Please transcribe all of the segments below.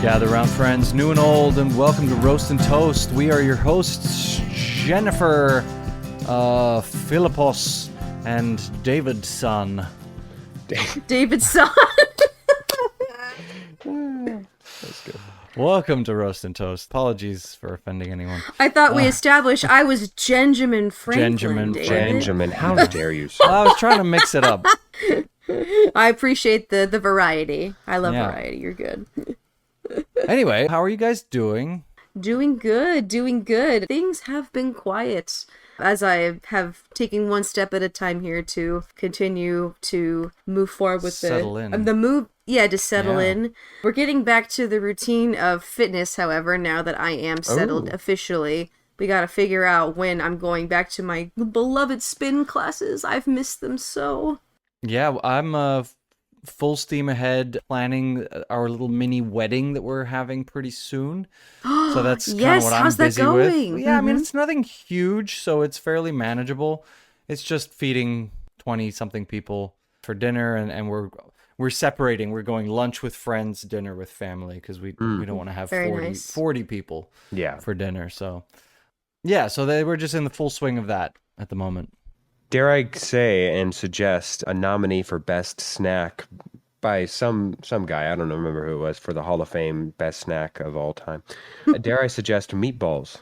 Gather around, friends, new and old, and welcome to Roast and Toast. We are your hosts, Jennifer, Philippos, and David Son. David Son. That's good. Welcome to Roast and Toast. Apologies for offending anyone. I thought we established I was Benjamin Franklin. Benjamin, how dare you, sir? Well, I was trying to mix it up. I appreciate the variety. I love Yeah. variety. You're good. Anyway, how are you guys doing? Doing good. Things have been quiet as I have taken one step at a time here to continue to move forward with Settle in. the move. Yeah, to settle Yeah. in. We're getting back to the routine of fitness, however, now that I am settled officially. We gotta figure out when I'm going back to my beloved spin classes. I've missed them so. Yeah, I'm full steam ahead planning our little mini wedding that we're having pretty soon. So that's kind of Yes, what I'm how's that busy going? with. Yeah, I mean, it's nothing huge, so it's fairly manageable. It's just feeding 20-something people for dinner, and we're separating. We're going lunch with friends, dinner with family, because we don't want to have Very 40, nice. 40 people Yeah. for dinner. So, yeah, so we're just in the full swing of that at the moment. Dare I say and suggest a nominee for best snack by some guy, I don't remember who it was, for the Hall of Fame best snack of all time. Dare I suggest meatballs?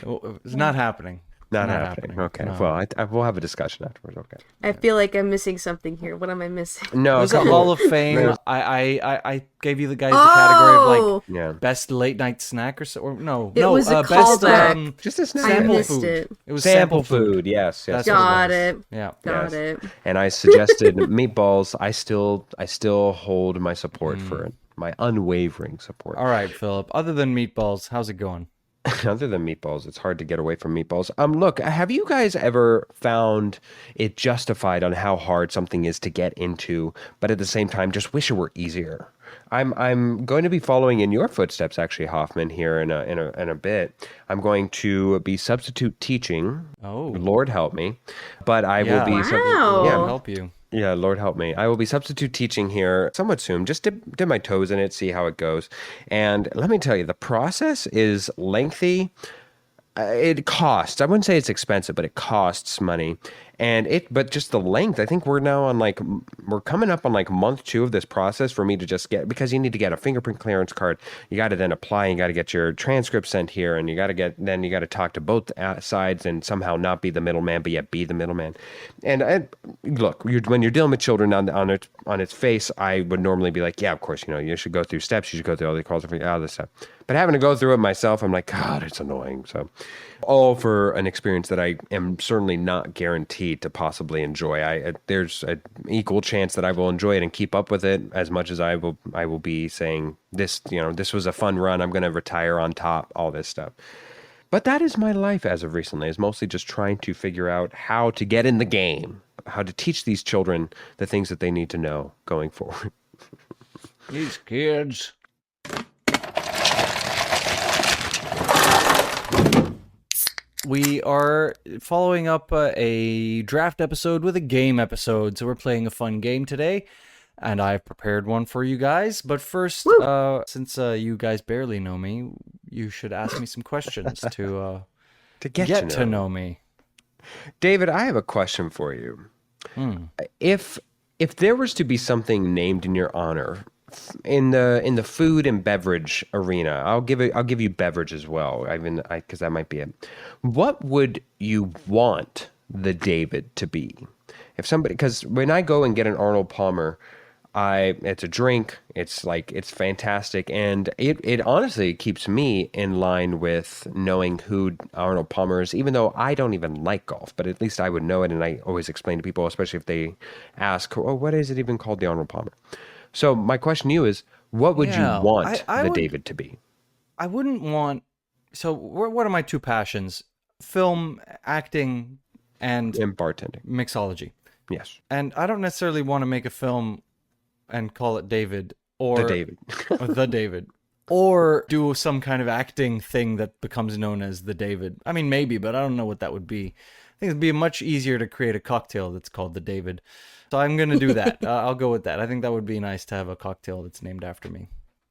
It's not happening. Not happening. Okay. No. Well, we'll have a discussion afterwards. Okay. I feel like I'm missing something here. What am I missing? No, There's a come Hall on. of Fame. There's- I gave you the guys the category of like Yeah. best late night snack or so. Or no, It no, was a best callback. Just a snack. I sample missed food. it. It was Sample food. Yes. That's Yes. what Got was. it. Yeah. Got Yes. it. And I suggested meatballs. I still hold my support for it. My unwavering support. All right, Philip. Other than meatballs, how's it going? Other than meatballs, it's hard to get away from meatballs. Look, have you guys ever found it justified on how hard something is to get into, but at the same time just wish it were easier? I'm going to be following in your footsteps, actually, Hoffman, here in a bit. I'm going to be substitute teaching. Oh, Lord help me, but I will Yeah. be. Wow. I'll Yeah, help you. yeah, Lord help me. I will be substitute teaching here somewhat soon. Just dip my toes in it, see how it goes. And let me tell you, the process is lengthy. It costs. I wouldn't say it's expensive, but it costs money. But just the length, I think we're now on we're coming up on month 2 of this process for me to just get, because you need to get a fingerprint clearance card. You got to then apply, you got to get your transcript sent here, and you got to talk to both sides and somehow not be the middleman, but yet be the middleman. And look, when you're dealing with children on its face, I would normally be like, yeah, of course, you should go through steps. You should go through all the calls for all this stuff. But having to go through it myself, I'm like, God, it's annoying. So all for an experience that I am certainly not guaranteed to possibly enjoy. There's an equal chance that I will enjoy it and keep up with it as much as I will be saying this, this was a fun run. I'm going to retire on top, all this stuff. But that is my life as of recently, is mostly just trying to figure out how to get in the game, how to teach these children the things that they need to know going forward. These kids. We are following up a draft episode with a game episode. So we're playing a fun game today, and I've prepared one for you guys. But first, since you guys barely know me, you should ask me some questions to get to know me. David, I have a question for you. If there was to be something named in your honor in the food and beverage arena, I'll give you beverage as well, because that might be it. What would you want the David to be? Because when I go and get an Arnold Palmer, it's a drink. It's fantastic, and it honestly keeps me in line with knowing who Arnold Palmer is. Even though I don't even like golf, but at least I would know it, and I always explain to people, especially if they ask, "Oh, what is it even called, the Arnold Palmer?" So my question to you is, what would you want the David to be? I wouldn't want. So what are my two passions? Film, acting, and bartending, mixology. Yes. And I don't necessarily want to make a film and call it David, or The David. or The David, or do some kind of acting thing that becomes known as The David. I mean, maybe, but I don't know what that would be. think it'd be much easier to create a cocktail that's called the David. So I'm gonna do that. I'll go with that. I think that would be nice to have a cocktail that's named after me.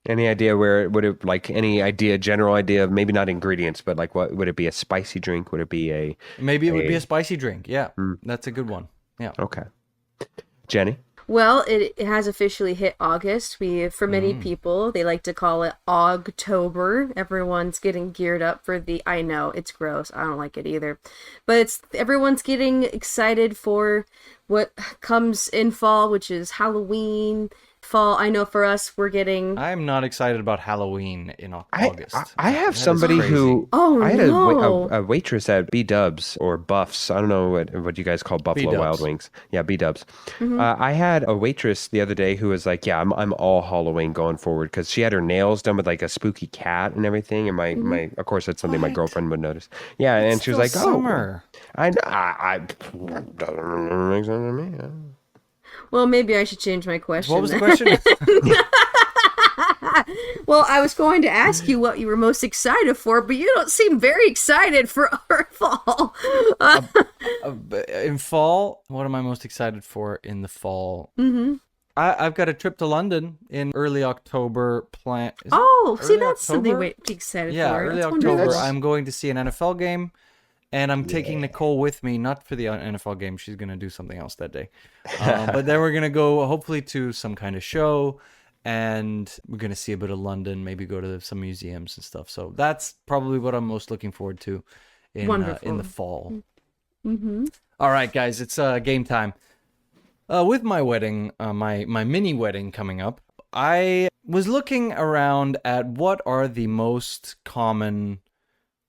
Any idea where would it like any idea, general idea of maybe not ingredients, but like what would it be? A spicy drink? Would it be a Maybe it would be a spicy drink. Yeah, that's a good one. Yeah. okay? Jenny? Well, it has officially hit August. For many people, they like to call it Ogtober. Everyone's getting geared up for I know, it's gross. I don't like it either. But everyone's getting excited for what comes in fall, which is Halloween. Fall, I know for us, we're getting... I'm not excited about Halloween in August. I have That is somebody crazy. who Oh, I had no. a waitress at B Dubs or Buffs. I don't know what you guys call Buffalo B-dubs. Wild Wings. Yeah, B Dubs. I had a waitress the other day who was like, "Yeah, I'm all Halloween going forward," because she had her nails done with like a spooky cat and everything. And my of course that's something my girlfriend would notice. Yeah, and she was like, Still "Oh, summer. I doesn't make sense to me." Yeah. Well, maybe I should change my question. What was the then. question? Well, I was going to ask you what you were most excited for, but you don't seem very excited for our fall. In fall, what am I most excited for in the fall? I've got a trip to London in early October. Oh, see, early that's something October? to be excited Yeah, for. early That's October. wonderful. I'm going to see an NFL game, and I'm taking Nicole with me, not for the NFL game. She's going to do something else that day. But then we're going to go, hopefully, to some kind of show, and we're going to see a bit of London, maybe go to some museums and stuff. So that's probably what I'm most looking forward to in the fall. All right, guys, it's game time. With my wedding, my mini wedding coming up, I was looking around at what are the most common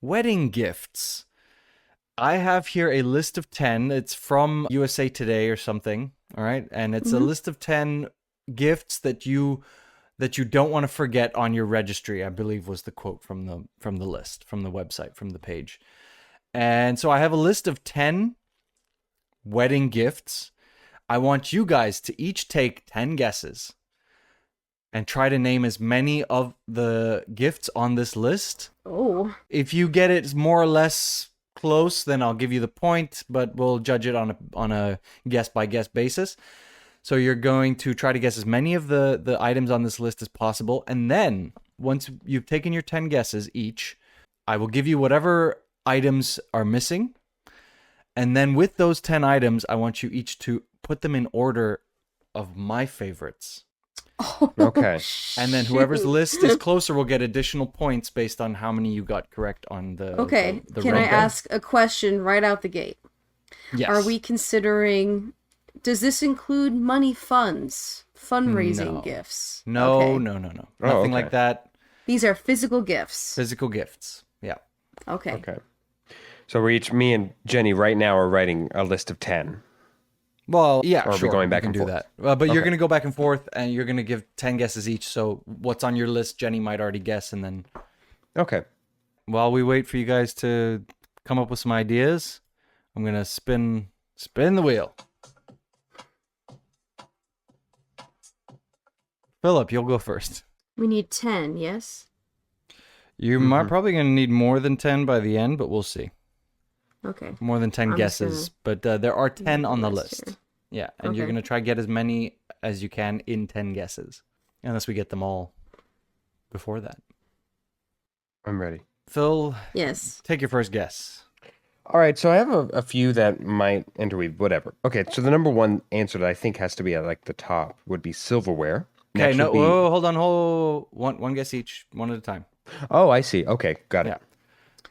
wedding gifts. I have here a list of 10. It's from USA Today or something, all right? And it's a list of 10 gifts that you don't want to forget on your registry, I believe was the quote from the list, from the website, from the page. And so I have a list of 10 wedding gifts. I want you guys to each take 10 guesses and try to name as many of the gifts on this list. Oh, If you get it more or less close, then I'll give you the point, but we'll judge it on a guess by guess basis. So you're going to try to guess as many of the items on this list as possible, and then once you've taken your 10 guesses each, I will give you whatever items are missing. And then with those 10 items, I want you each to put them in order of my favorites. Okay. And then whoever's list is closer will get additional points based on how many you got correct on the okay. the Can I round. ask a question right out the gate? Yes. Are we considering... Does this include money funds? Fundraising No. gifts? No, Okay. no. Oh, Nothing okay. like that. These are physical gifts. Physical gifts. Yeah. Okay. Okay. So me and Jenny right now are writing a list of 10. Well, yeah, Or are we sure. going back we can and do forth? that. But you're Okay. going to go back and forth, and you're going to give 10 guesses each. So what's on your list, Jenny might already guess, and then Okay. while we wait for you guys to come up with some ideas, I'm going to spin the wheel. Philip, you'll go first. We need 10, yes? You might probably going to need more than 10 by the end, but we'll see. Okay. More than 10 I'm just guesses, but there are 10 on the list list. here. Yeah, and you're Okay. going to try to get as many as you can in 10 guesses, unless we get them all before that. I'm ready. Phil, Yes. take your first guess. All right, so I have a few that might interweave, whatever. Okay, so the number one answer that I think has to be at like the top would be silverware. Okay, Next no, would be- whoa, hold on, one guess each, one at a time. Oh, I see. Okay, got it. Yeah.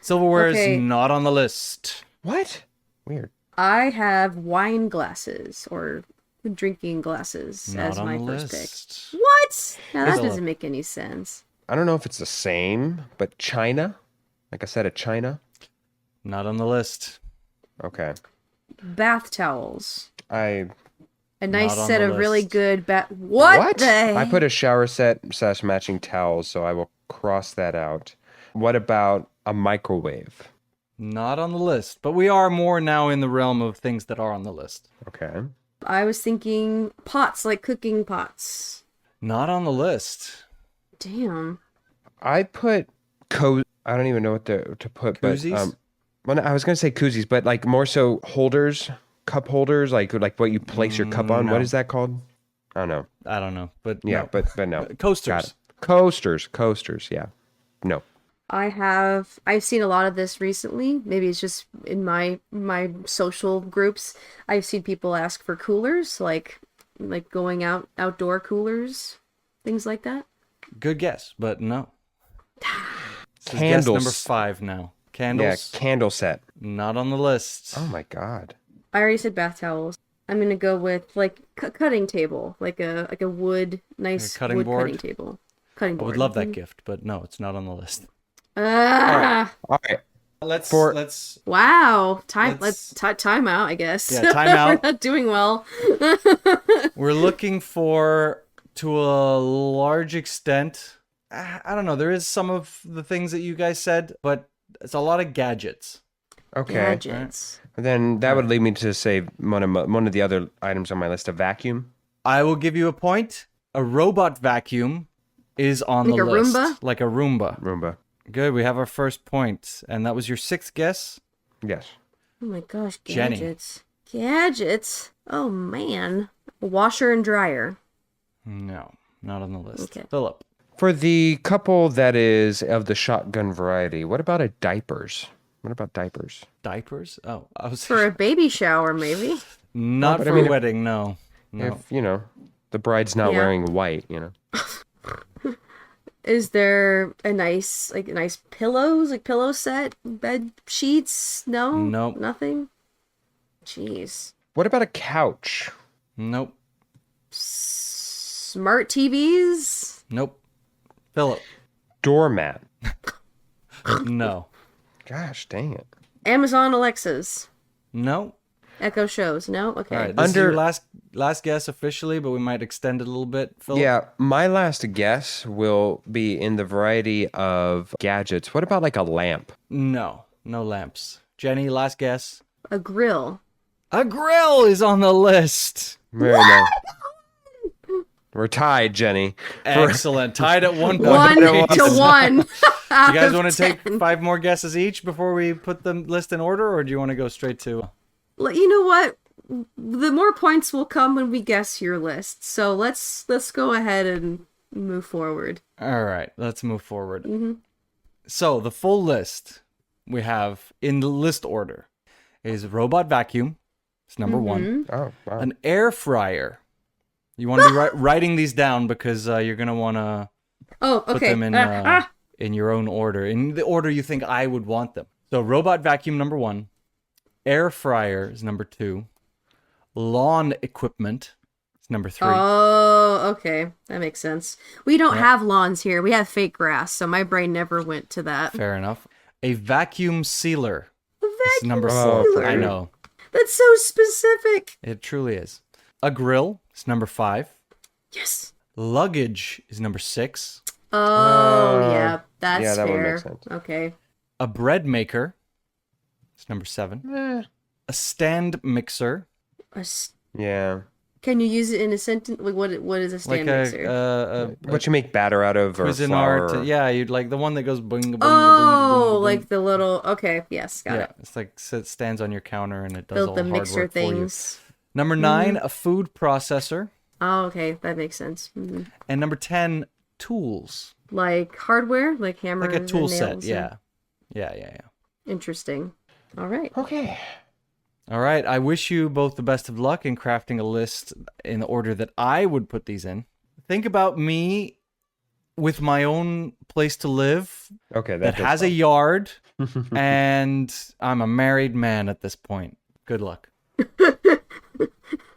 Silverware Okay. is not on the list. What? Weird. I have wine glasses or drinking glasses Not as on my the first list. pick. What? Now that Philip. doesn't make any sense. I don't know if it's the same, but China, like I said, a China. Not on the list. Okay. Bath towels. I A nice Not on set the of really list. good What? I put a shower set / matching towels, so I will cross that out. What about a microwave? Not on the list, but we are more now in the realm of things that are on the list. Okay. I was thinking pots, like cooking pots. Not on the list. Damn. I put I don't even know what to put, Koozies? but Well, I was gonna say koozies, but like more so holders, cup holders, like what you place your cup on. no. What is that called? I don't know. I don't know, but Yeah, no. but no. Coasters. Got it. Coasters. Yeah. No. I've seen a lot of this recently. Maybe it's just in my social groups. I've seen people ask for coolers, like going outdoor coolers, things like that. Good guess, but no. This is guess Candles. number 5 now. Yeah, Candles, candle set. not on the list. Oh my god. I already said bath towels. I'm gonna go with like cutting table, like a wood, nice cutting wood board? cutting table. Cutting I board. would love that gift, but no, it's not on the list. Ah, All right. Let's For- let's wow. Time. Let's- Time out. I guess. Yeah, time out. We're not doing well. we're looking for, to a large extent, I don't know, there is some of the things that you guys said, but it's a lot of gadgets. Okay. Gadgets. Then that would lead me to say one of the other items on my list, a vacuum. I will give you a point. A robot vacuum is on Like the a list. Roomba? Like a Roomba. Roomba. Good, we have our first point. And that was your 6th guess? Yes. Oh my gosh, Jenny. gadgets. Gadgets. Oh man. Washer and dryer. No, not on the list. Okay. Philip. For the couple that is of the shotgun variety, what about a diapers? What about diapers? Diapers? Oh, I was For a baby shower, maybe. not but for I mean, a wedding, no. No. If, the bride's not Yeah. wearing white, Is there a nice pillows, like pillow set, bed sheets? No? Nope. Nothing? Jeez. What about a couch? Nope. Smart TVs? Nope. Philip. Doormat. No. Gosh, dang it. Amazon Alexas? No. Echo Shows? No? Okay. All right. This is Under- your last guess officially, but we might extend it a little bit, Philip. Yeah, my last guess will be in the variety of gadgets. What about like a lamp? No. No lamps. Jenny, last guess. A grill? A grill is on the list. Very nice. We're tied, Jenny. Excellent. Tied at 1 point. 1-1. You guys want to take 5 more guesses each before we put the list in order, or do you want to go straight to... You know what? The more points will come when we guess your list. So let's go ahead and move forward. All right, let's move forward. So the full list we have in the list order is robot vacuum. It's number 1. Oh, wow. An air fryer. You want to be writing these down because you're going to want to Oh, put okay. them in your own order, in the order you think I would want them. So robot vacuum, number 1. Air fryer is number 2. Lawn equipment is number 3. Oh, okay. That makes sense. We don't have lawns here. We have fake grass, so my brain never went to that. Fair enough. A vacuum sealer is Vacuum number 4. sealer. I know. That's so specific. It truly is. A grill is number 5. Yes. Luggage is number 6. Oh, yeah. That's yeah, that fair. one makes sense. Okay. A bread maker is number 7. A stand mixer, Yeah. Can you use it in a sentence? Like, what is a like stand mixer? a What you make batter out of or flour. Cuisinart. Yeah, you'd like the one that goes boing, boing, boing, Oh, boing, boing. like the little. Okay, yes, got yeah, it. it's like it stands on your counter and it does all Build the the hard mixer work for you. things. Number 9, a food processor, Oh, okay, that makes sense. and number 10, tools, Like hardware, like hammers. like a tool and set. nails and- Yeah. Interesting. All right. Okay. All right. I wish you both the best of luck in crafting a list in the order that I would put these in. Think about me with my own place to live Okay. that has a yard, and I'm a married man at this point. Good luck.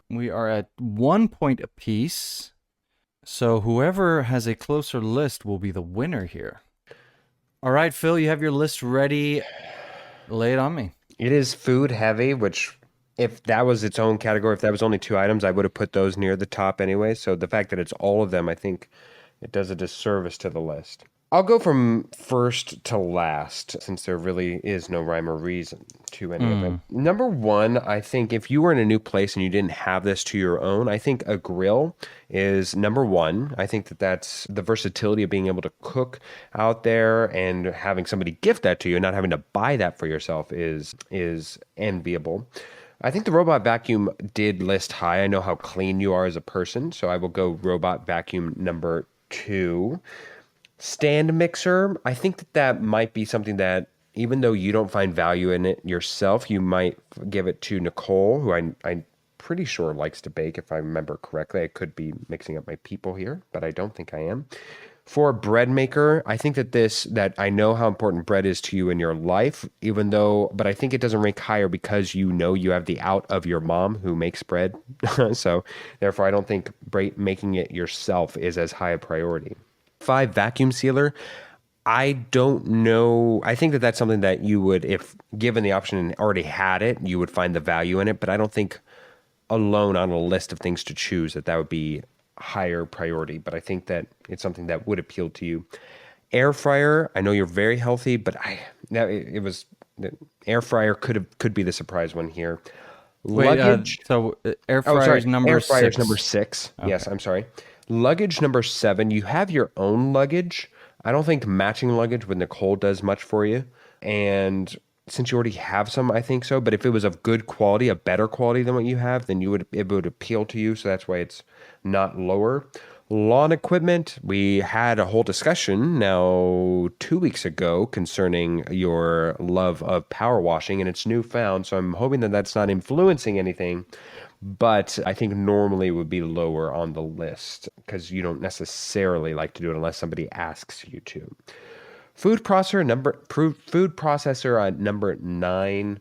We are at 1 point apiece, so whoever has a closer list will be the winner here. All right, Phil, you have your list ready. Lay it on me. It is food heavy, which if that was its own category, if that was only 2 items, I would have put those near the top anyway. So the fact that it's all of them, I think it does a disservice to the list. I'll go from first to last since there really is no rhyme or reason to any of it. Number one, I think if you were in a new place and you didn't have this to your own, I think a grill is number one. I think that that's the versatility of being able to cook out there and having somebody gift that to you and not having to buy that for yourself is enviable. I think the robot vacuum did list high. I know how clean you are as a person, so I will go robot vacuum number two. Stand mixer, I think that that might be something that even though you don't find value in it yourself, you might give it to Nicole, who I'm pretty sure likes to bake, if I remember correctly. I could be mixing up my people here, but I don't think I am. For a bread maker, I think that I know how important bread is to you in your life, but I think it doesn't rank higher because you know you have the out of your mom who makes bread. So therefore, I don't think making it yourself is as high a priority. 5, vacuum sealer. I don't know. I think that that's something that you would, if given the option and already had it, you would find the value in it. But I don't think alone on a list of things to choose that would be higher priority. But I think that it's something that would appeal to you. Air fryer. I know you're very healthy, but the air fryer could be the surprise one here. Luggage. Air fryer is number Air fryer is 6. number 6. Okay. Yes, I'm sorry. Luggage number 7, you have your own luggage. I don't think matching luggage with Nicole does much for you. And since you already have some, I think so. But if it was of good quality, a better quality than what you have, then it would appeal to you. So that's why it's not lower. Lawn equipment, we had a whole discussion now 2 weeks ago concerning your love of power washing, and it's newfound. So I'm hoping that that's not influencing anything. But I think normally it would be lower on the list because you don't necessarily like to do it unless somebody asks you to. Food processor at number 9.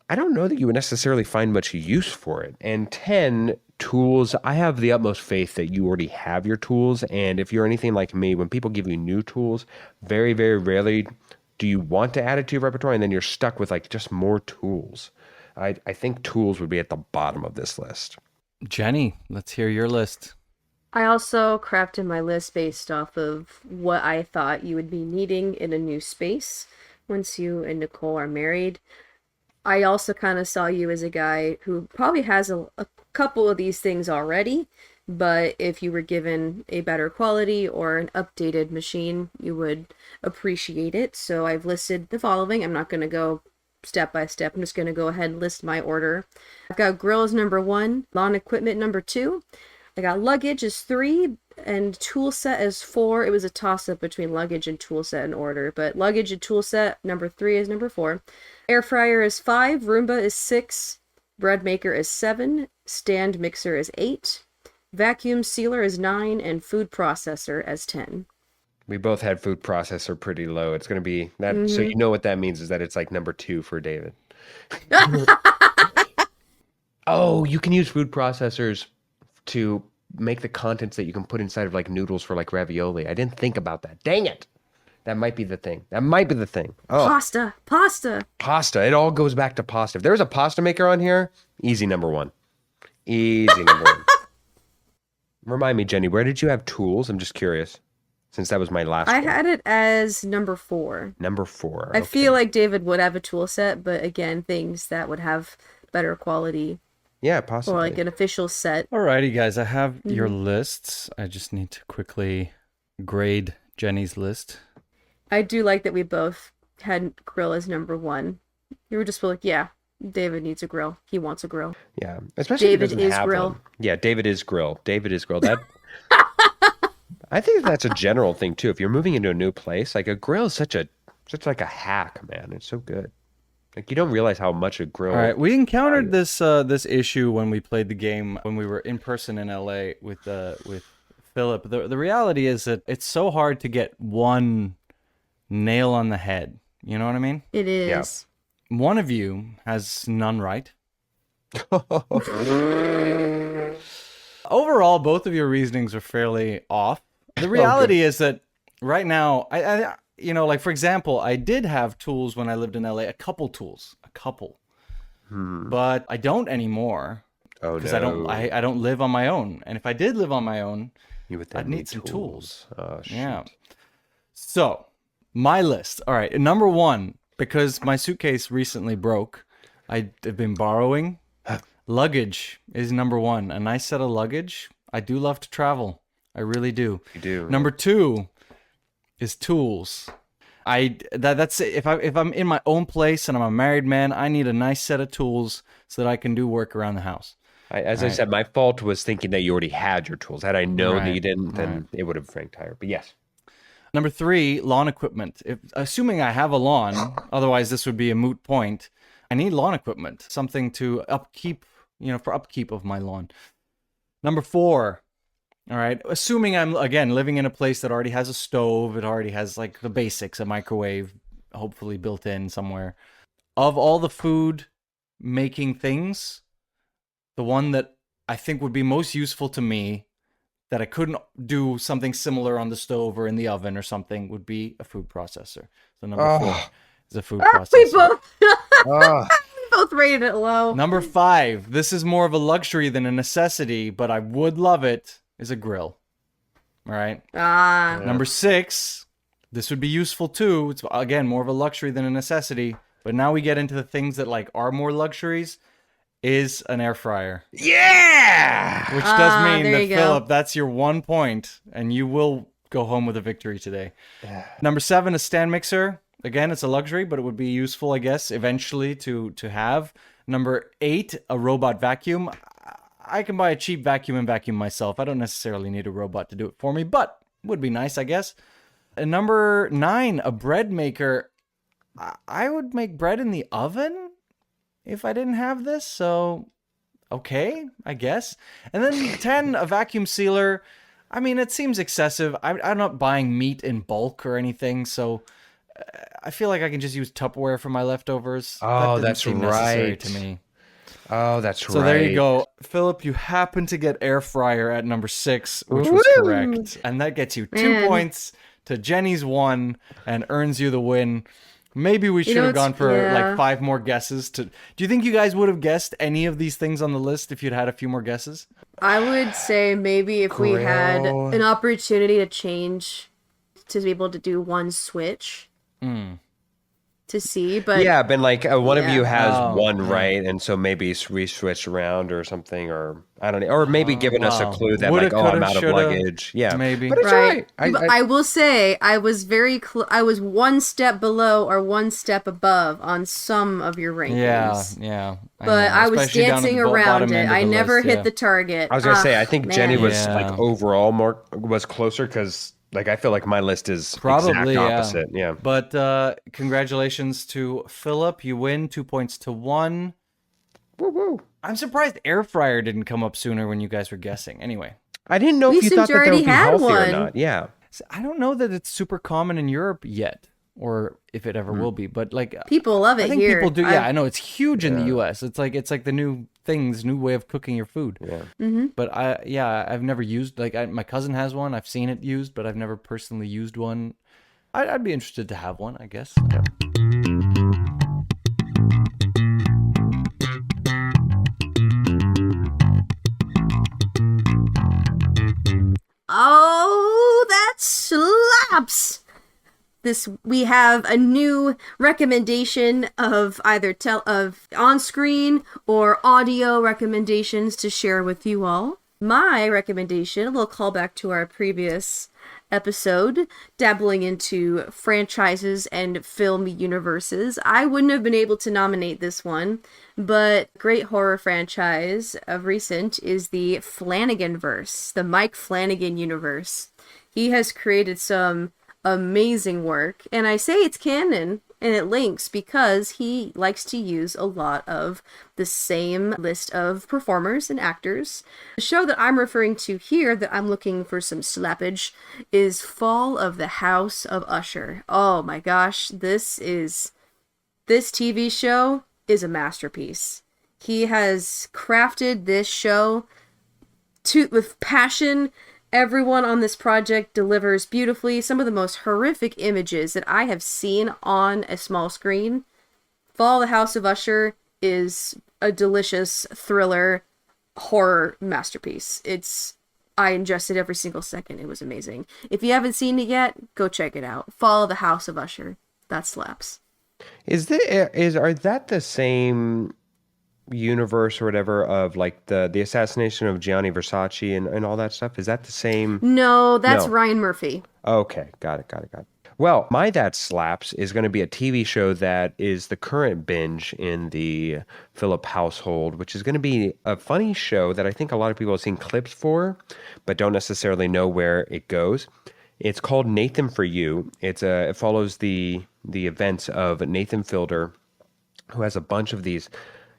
I don't know that you would necessarily find much use for it. And 10, tools. I have the utmost faith that you already have your tools. And if you're anything like me, when people give you new tools, very, very rarely do you want to add it to your repertoire, and then you're stuck with like just more tools. I think tools would be at the bottom of this list. Jenny, let's hear your list. I also crafted my list based off of what I thought you would be needing in a new space once you and Nicole are married. I also kind of saw you as a guy who probably has a couple of these things already, but if you were given a better quality or an updated machine, you would appreciate it. So I've listed the following. I'm not going to go step by step. I'm just going to go ahead and list my order. I've got grills number 1, lawn equipment number 2. I got luggage is 3 and tool set is 4. It was a toss up between luggage and tool set in order, but luggage and tool set number 3 is number 4. Air fryer is 5, Roomba is 6, bread maker is 7, stand mixer is 8, vacuum sealer is 9, and food processor as 10. We both had food processor pretty low. It's going to be that. Mm-hmm. So you know what that means is that it's like number 2 for David. Oh, you can use food processors to make the contents that you can put inside of like noodles for like ravioli. I didn't think about that. Dang it. That might be the thing. Oh. Pasta. It all goes back to pasta. If there's a pasta maker on here, easy number 1. Easy number 1. Remind me, Jenny, where did you have tools? I'm just curious. Since that was my last one. I had it as number 4. Number 4. I feel like David would have a tool set, but again, things that would have better quality. Yeah, possibly. Or like an official set. Alrighty, guys, I have your lists. I just need to quickly grade Jenny's list. I do like that we both had grill as number 1. You were just like, yeah, David needs a grill. He wants a grill. Yeah, especially David if he doesn't is have grill. One. Yeah, David is grill. That. I think that's a general thing too. If you're moving into a new place, like a grill is such like a hack, man. It's so good. Like you don't realize how much a grill. All right, we encountered this issue when we played the game when we were in person in LA with Philip. The reality is that it's so hard to get one nail on the head. You know what I mean? It is. Yeah. One of you has none right. Overall, both of your reasonings are fairly off. The reality is that right now, I like for example, I did have tools when I lived in LA, a couple tools, but I don't anymore. Oh, because no. I don't live on my own, and if I did live on my own, you would I'd need some tools. Oh, shit. Yeah. So, my list. All right, number one, because my suitcase recently broke, I've been borrowing. Luggage is number one. A nice set of luggage. I do love to travel. I really do. You do. Number two is tools. That's it. If I'm in my own place and I'm a married man, I need a nice set of tools so that I can do work around the house. I said, my fault was thinking that you already had your tools. Had I known that Right, you didn't, then it would have ranked higher. But yes. Number three, lawn equipment. Assuming I have a lawn, otherwise this would be a moot point. I need lawn equipment, something to upkeep, for upkeep of my lawn. Number four, all right, assuming I'm, again, living in a place that already has a stove, it already has like the basics, a microwave, hopefully built in somewhere. Of all the food making things, the one that I think would be most useful to me, that I couldn't do something similar on the stove or in the oven or something, would be a food processor. So number four is a food We processor. both rated it low. Number five, this is more of a luxury than a necessity, but I would love it, is a grill. All right. Number six, this would be useful too. It's, again, more of a luxury than a necessity, but now we get into the things that like are more luxuries, is an air fryer. Yeah! Which does mean there that, you go. Philip, that's your 1 point, and you will go home with a victory today. Number seven, a stand mixer. Again, it's a luxury, but it would be useful, I guess, eventually to have. Number eight, a robot vacuum. I can buy a cheap vacuum and vacuum myself. I don't necessarily need a robot to do it for me, but would be nice, I guess. And number nine, a bread maker. I would make bread in the oven if I didn't have this, so okay, I guess. And then 10, a vacuum sealer. I mean, it seems excessive. I'm not buying meat in bulk or anything, so I feel like I can just use Tupperware for my leftovers. Oh, That didn't that's seem necessary right. to me. Oh, that's right. So there you go. Philip, you happen to get air fryer at number 6, which was Woo! correct. And that gets you 2 Man. points to Jenny's 1 and earns you the win. Maybe we should know, have gone it's- for yeah. like 5 more guesses. Do you think you guys would have guessed any of these things on the list if you'd had a few more guesses? I would say maybe if we had Grill. an opportunity to change, to be able to do one switch to see, but Yeah, been like one of Yeah. you has Oh, one yeah. right, and so maybe we switch around or something, or I don't know, or maybe giving us a wow. clue that Woulda, like, oh, I'm coulda, out of shoulda, luggage. Yeah, maybe. but it's right. all right. But I will say I was very I was one step below or one step above on some of your rankings. Yeah. But know, I was especially down at dancing the bottom around end it. of I the never list, hit yeah. the target. I was gonna say, I think Jenny man. was Yeah. like overall was closer because like I feel like my list is Probably, exact yeah. opposite. Yeah. But congratulations to Philip. You win 2 points to 1. Woo woo. I'm surprised air fryer didn't come up sooner when you guys were guessing. Anyway, I didn't know We if you assumed thought you that that would already be had healthy or one. not. Yeah. so I don't know that it's super common in Europe yet, or if it ever will be. But like, People love it I think here. people do. Yeah, I- I know it's huge in the U.S. It's like the new new way of cooking your food. Yeah. But I've never used my cousin has one. I've seen it used, but I've never personally used one. I'd be interested to have one, I guess. Oh, that slaps! We have a new recommendation of either of on-screen or audio recommendations to share with you all. My recommendation, a little callback to our previous episode, dabbling into franchises and film universes. I wouldn't have been able to nominate this one, but great horror franchise of recent is the Flanaganverse, the Mike Flanagan universe. He has created some amazing work, and I say it's canon and it links because he likes to use a lot of the same list of performers and actors. The show that I'm referring to here, that I'm looking for some slappage, is Fall of the House of Usher. Oh my gosh, this TV show is a masterpiece. He has crafted this show with passion. Everyone on this project delivers beautifully. Some of the most horrific images that I have seen on a small screen. Fall of the House of Usher is a delicious thriller horror masterpiece. It's I ingested every single second. It was amazing. If you haven't seen it yet, go check it out. Follow the House of Usher. That slaps. Are that the same universe or whatever of like the assassination of Gianni Versace and all that stuff? Is that the same? No, that's No. Ryan Murphy. Okay, got it. Well, My That Slaps is going to be a TV show that is the current binge in the Phillip household, which is going to be a funny show that I think a lot of people have seen clips for, but don't necessarily know where it goes. It's called Nathan for You. It follows the events of Nathan Fielder, who has a bunch of these,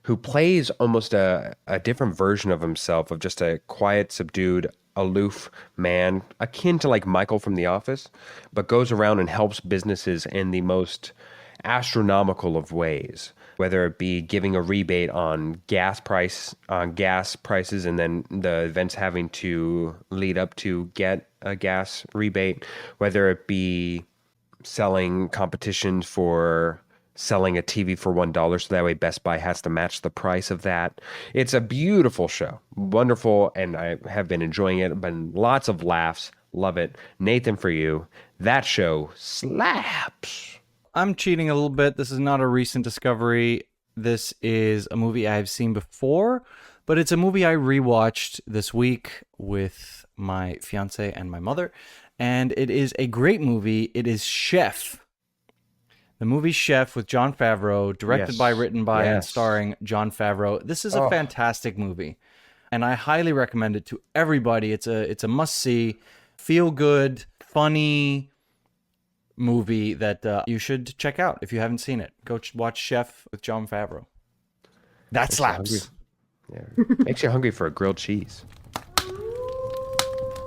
who plays almost a different version of himself, of just a quiet, subdued, aloof man, akin to like Michael from The Office, but goes around and helps businesses in the most astronomical of ways, whether it be giving a rebate on gas prices, and then the events having to lead up to get a gas rebate, whether it be selling competitions for selling a TV for $1, so that way Best Buy has to match the price of that. It's a beautiful show, wonderful, and I have been enjoying it. Been lots of laughs, love it. Nathan for You, that show slaps. I'm cheating a little bit. This is not a recent discovery. This is a movie I've seen before, but it's a movie I rewatched this week with my fiance and my mother, and it is a great movie. It is Chef. The movie Chef with Jon Favreau, directed by, written by, and starring Jon Favreau. This is a fantastic movie, and I highly recommend it to everybody. It's a must-see, feel-good, funny movie that you should check out if you haven't seen it. Go watch Chef with Jon Favreau. That slaps. Makes you hungry for a grilled cheese.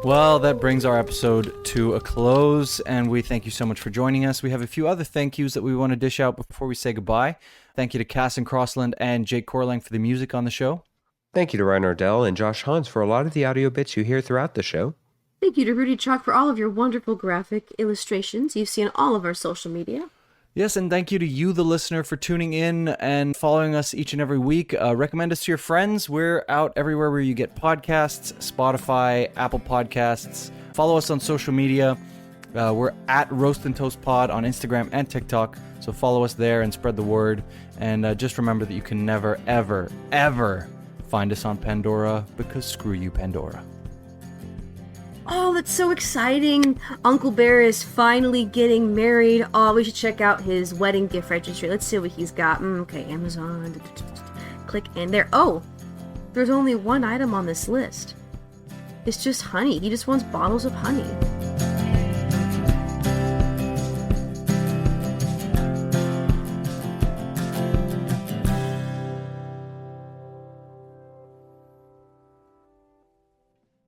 Well, that brings our episode to a close, and we thank you so much for joining us. We have a few other thank yous that we want to dish out before we say goodbye. Thank you to Cass and Crossland and Jake Corlang for the music on the show. Thank you to Ryan Ardell and Josh Hans for a lot of the audio bits you hear throughout the show. Thank you to Rudy Chalk for all of your wonderful graphic illustrations you see on all of our social media. Yes, and thank you to you, the listener, for tuning in and following us each and every week. Recommend us to your friends. We're out everywhere where you get podcasts, Spotify, Apple Podcasts. Follow us on social media. We're at Roast and Toast Pod on Instagram and TikTok. So follow us there and spread the word. And just remember that you can never, ever, ever find us on Pandora, because screw you, Pandora. Oh, that's so exciting. Uncle Bear is finally getting married. Oh, we should check out his wedding gift registry. Let's see what he's got. Okay, Amazon. Click in there. Oh, there's only one item on this list. It's just honey. He just wants bottles of honey.